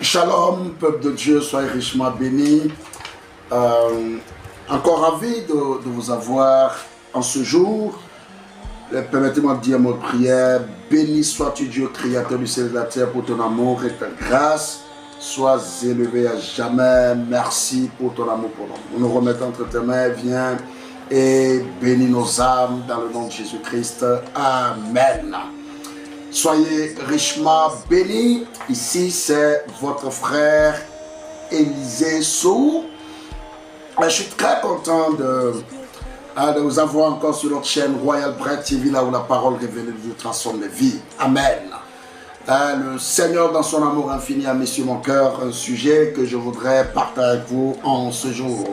Shalom, peuple de Dieu, soyez richement bénis. Encore ravi de vous avoir en ce jour. Permettez-moi de dire un mot de prière. Béni sois-tu Dieu, créateur du ciel et de la terre, pour ton amour et ta grâce. Sois élevé à jamais. Merci pour ton amour pour nous. Nous nous remettons entre tes mains. Viens et bénis nos âmes dans le nom de Jésus-Christ. Amen. Soyez richement bénis. Ici, c'est votre frère Élisée Sou. Je suis très content de vous avoir encore sur notre chaîne Royal Bread TV, là où la parole révélée de Dieu transforme les vies. Amen. Le Seigneur, dans son amour infini, a mis sur mon cœur un sujet que je voudrais partager avec vous en ce jour.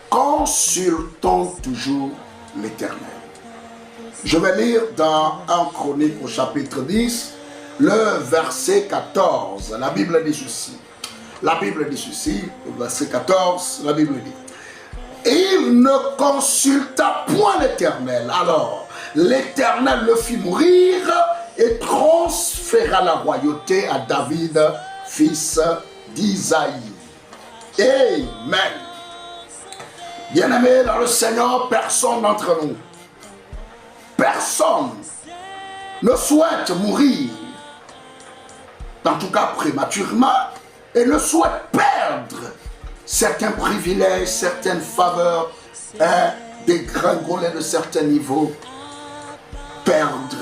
Consultons toujours l'Éternel. Je vais lire dans 1 Chronique au chapitre 10, le verset 14. La Bible dit ceci. La Bible dit ceci, au verset 14, la Bible dit: il ne consulta point l'Éternel. Alors, l'Éternel le fit mourir et transféra la royauté à David, fils d'Isaïe. Amen. Bien-aimés dans le Seigneur, personne d'entre nous, personne ne souhaite mourir, en tout cas prématurément, et ne souhaite perdre certains privilèges, certaines faveurs, dégringoler de certains niveaux, perdre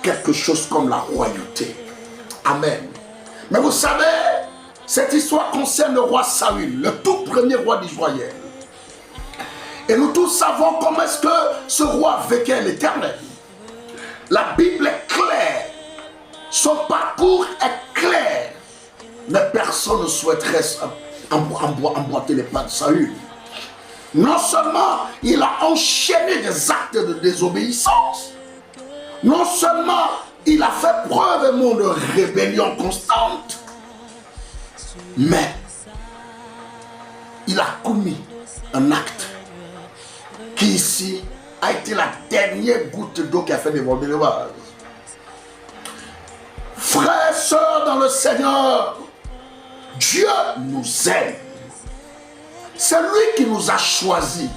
quelque chose comme la royauté. Amen. Mais vous savez, cette histoire concerne le roi Saül, le tout premier roi d'Israël. Et nous tous savons comment est-ce que ce roi vécut l'Éternel. La Bible est claire. Son parcours est clair. Mais personne ne souhaiterait emboîter les pas de Saül. Non seulement il a enchaîné des actes de désobéissance, non seulement il a fait preuve de rébellion constante, mais il a commis un acte qui ici a été la dernière goutte d'eau qui a fait déborder le vase. Frères et sœurs dans le Seigneur, Dieu nous aime. C'est lui qui nous a choisis.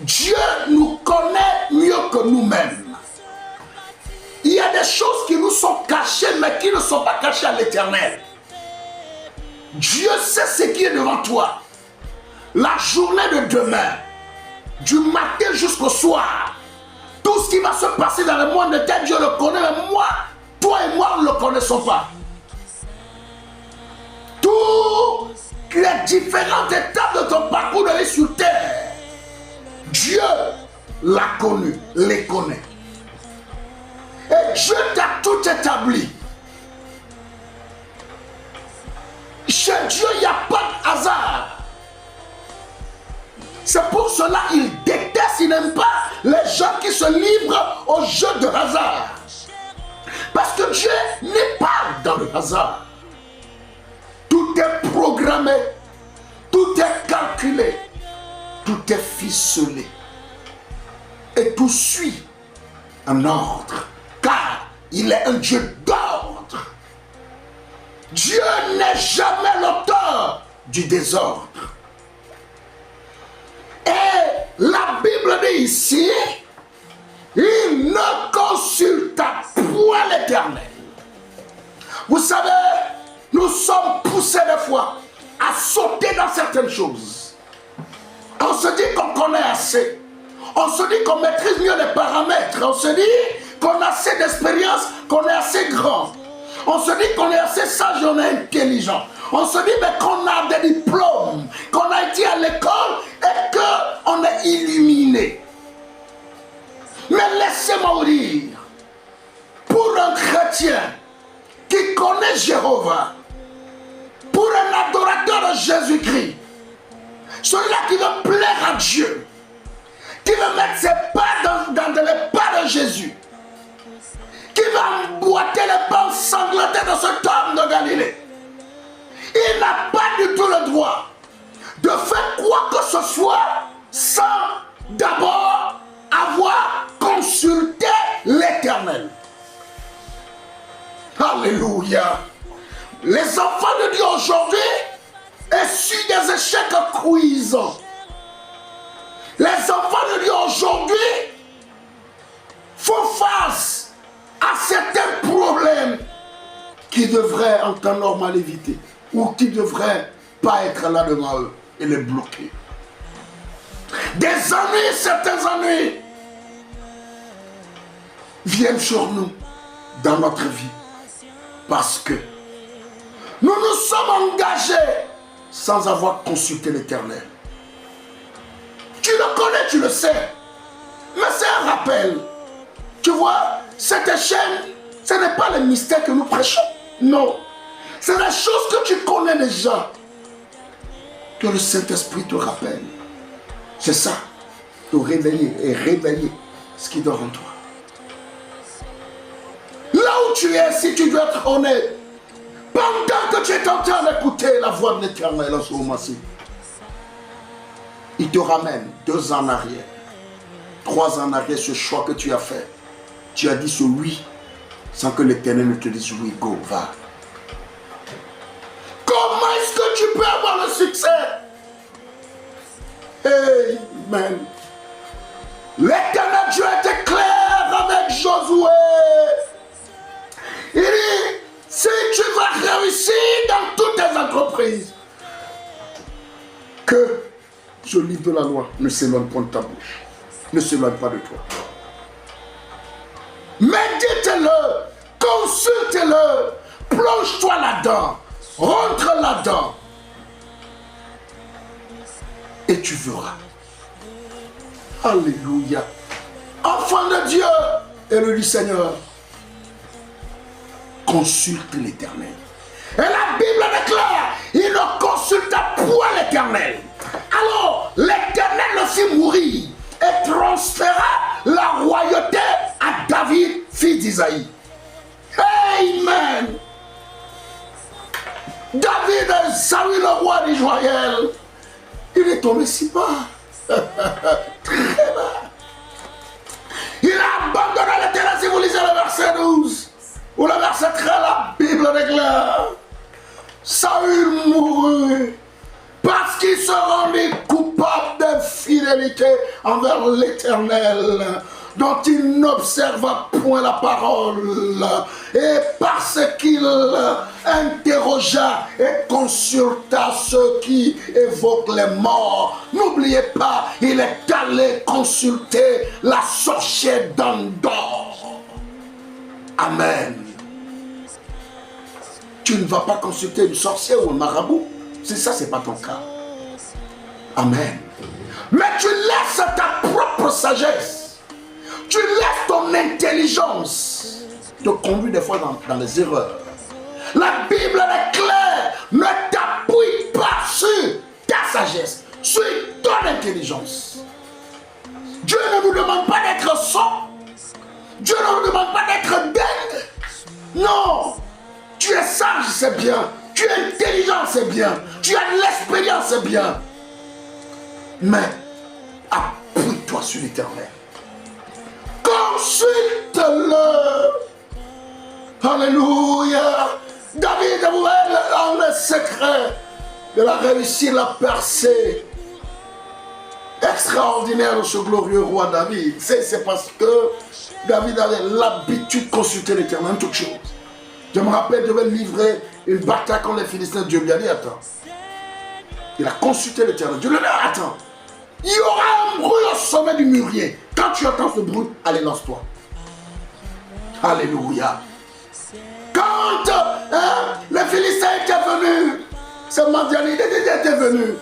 Dieu nous connaît mieux que nous-mêmes. Il y a des choses qui nous sont cachées, mais qui ne sont pas cachées à l'Éternel. Dieu sait ce qui est devant toi. La journée de demain, du matin jusqu'au soir, tout ce qui va se passer dans le monde de terre, Dieu le connaît, mais moi, toi et moi, nous ne le connaissons pas. Toutes les différentes étapes de ton parcours de vie sur terre, Dieu l'a connu, les connaît. Et Dieu t'a tout établi. Chez Dieu, il n'y a pas de hasard. C'est pour cela qu'il déteste, il n'aime pas les gens qui se livrent au jeu de hasard. Parce que Dieu n'est pas dans le hasard. Tout est programmé, tout est calculé, tout est ficelé. Et tout suit un ordre, car il est un Dieu d'ordre. Dieu n'est jamais l'auteur du désordre. Et la Bible dit ici, il ne consulta point l'Éternel. Vous savez, nous sommes poussés des fois à sauter dans certaines choses. On se dit qu'on connaît assez. On se dit qu'on maîtrise mieux les paramètres. On se dit qu'on a assez d'expérience, qu'on est assez grand. On se dit qu'on est assez sage et on est intelligent. On se dit qu'on a des diplômes, qu'on a été à l'école et qu'on est illuminé. Mais laissez-moi vous dire, pour un chrétien qui connaît Jéhovah, pour un adorateur de Jésus-Christ, celui-là qui veut plaire à Dieu, qui veut mettre ses pas dans les pas de Jésus, qui va emboîter les pas ensanglantés de cet homme de Galilée, il n'a pas du tout le droit de faire quoi que ce soit sans d'abord avoir consulté l'Éternel. Alléluia. Les enfants de Dieu aujourd'hui essuient des échecs cuisants. Les enfants de Dieu aujourd'hui font face à certains problèmes qui devraient en temps normal éviter ou qui ne devraient pas être là devant eux et les bloquer. Des ennuis, certains ennuis viennent sur nous dans notre vie parce que nous nous sommes engagés sans avoir consulté l'Éternel. Tu le connais, tu le sais. Mais c'est un rappel. Tu vois, cette chaîne, ce n'est pas le mystère que nous prêchons. Non. C'est la chose que tu connais déjà. Que le Saint-Esprit te rappelle. C'est ça. Te réveiller et réveiller ce qui dort en toi. Là où tu es, si tu dois être honnête, pendant que tu es en train d'écouter la voix de l'Éternel en ce moment-ci, il te ramène 2 ans en arrière, 3 ans en arrière, ce choix que tu as fait. Tu as dit ce oui, sans que l'Éternel ne te dise oui, go, va. Comment est-ce que tu peux avoir le succès? Amen. L'Éternel Dieu était clair avec Josué. Il dit, si tu vas réussir dans toutes tes entreprises, que ce livre de la loi ne s'éloigne pas de ta bouche, ne s'éloigne pas de toi. Médite-le, consulte-le, plonge-toi là-dedans, rentre là-dedans, et tu verras. Alléluia. Enfant de Dieu, et le Seigneur, consulte l'Éternel. Et la Bible déclare, il ne consulta point l'Éternel. Alors, l'Éternel le fit mourir et transféra la royauté à David, fils d'Isaïe. Amen. David a salué le roi d'Israël. Il est tombé si bas. Très bas. Il a abandonné l'Éternel, si vous lisez le verset 12. Ou le verset 13, la Bible déclare. Saül mourut parce qu'il se rendit coupable d'infidélité envers l'Éternel, dont il n'observa point la parole, et parce qu'il interrogea et consulta ceux qui évoquent les morts. N'oubliez pas, il est allé consulter la sorcière d'Endor. Amen. Tu ne vas pas consulter une sorcière ou un marabout. Si ça, ce n'est pas ton cas. Amen. Mais tu laisses ta propre sagesse. Tu laisses ton intelligence te conduire des fois dans les erreurs. La Bible est claire. Ne t'appuie pas sur ta sagesse, sur ton intelligence. Dieu ne nous demande pas d'être sot. Dieu ne nous demande pas d'être dingue. Non. Tu es sage, c'est bien. Tu es intelligent, c'est bien. Tu as de l'expérience, c'est bien. Mais appuie-toi sur l'Éternel. Consulte-le. Alléluia. David dans le secret de la réussite, la percée extraordinaire de ce glorieux roi David. C'est parce que David avait l'habitude de consulter l'Éternel en toutes choses. Je me rappelle, je devais livrer une bataille contre les Philistins. Dieu lui a dit, attends. Il a consulté l'Éternel. Dieu lui a dit, attends. Il y aura un bruit au sommet du mûrier. Quand tu entends ce bruit, allez, lance-toi. Alléluia. Quand les Philistins étaient venus, ces Madianites étaient venus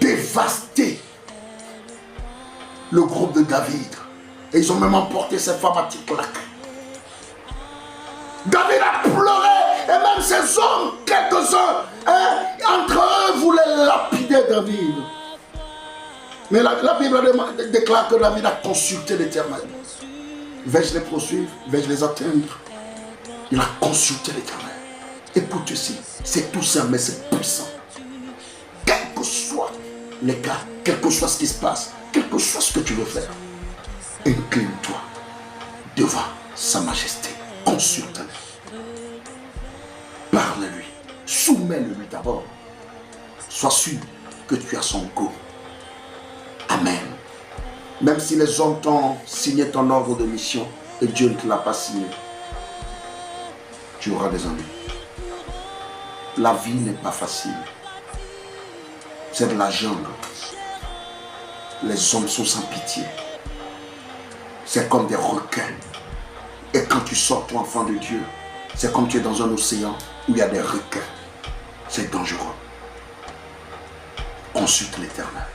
dévaster le groupe de David. Et ils ont même emporté ses femmes à Ticlac. David a pleuré, et même ses hommes, quelques-uns, entre eux voulaient lapider David. Mais la Bible déclare que David a consulté l'Éternel. Vais-je les poursuivre? Vais-je les atteindre? Il a consulté l'Éternel. Écoute ici, c'est tout simple, mais c'est puissant. Quel que soit les cas, quel que soit ce qui se passe, quel que soit ce que tu veux faire, incline-toi devant sa majesté. Consulte-le. Parle-lui. Soumets-le-lui d'abord. Sois sûr que tu as son go. Amen. Même si les hommes t'ont signé ton ordre de mission et Dieu ne te l'a pas signé, tu auras des ennuis. La vie n'est pas facile. C'est de la jungle. Les hommes sont sans pitié. C'est comme des requins. Et quand tu sors, toi, enfant de Dieu, c'est comme tu es dans un océan où il y a des requins. C'est dangereux. Consulte l'Éternel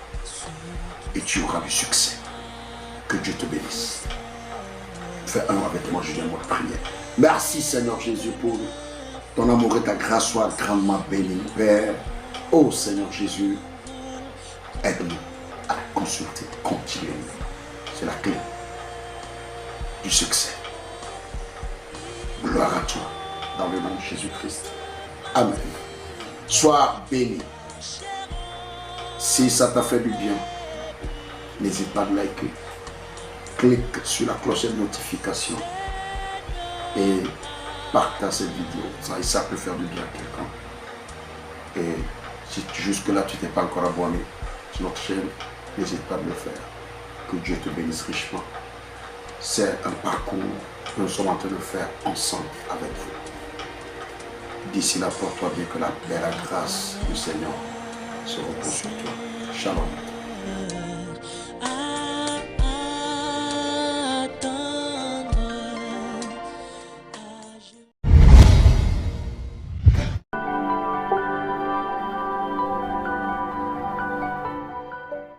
et tu auras du succès. Que Dieu te bénisse. Fais un avec moi, je viens de prier. Merci Seigneur Jésus pour ton amour et ta grâce soient grandement bénis. Père, oh Seigneur Jésus, aide-nous à la consulter continuellement. C'est la clé du succès. Gloire à toi, dans le nom de Jésus-Christ. Amen. Sois béni. Si ça t'a fait du bien, n'hésite pas à liker. Clique sur la cloche de notification et partage cette vidéo. Ça peut faire du bien à quelqu'un. Et si jusque-là tu n'es pas encore abonné sur notre chaîne, n'hésite pas à le faire. Que Dieu te bénisse richement. C'est un parcours que nous sommes en train de faire ensemble avec vous. D'ici là, porte-toi bien, que la paix et la grâce du Seigneur se reposent sur toi. Shalom.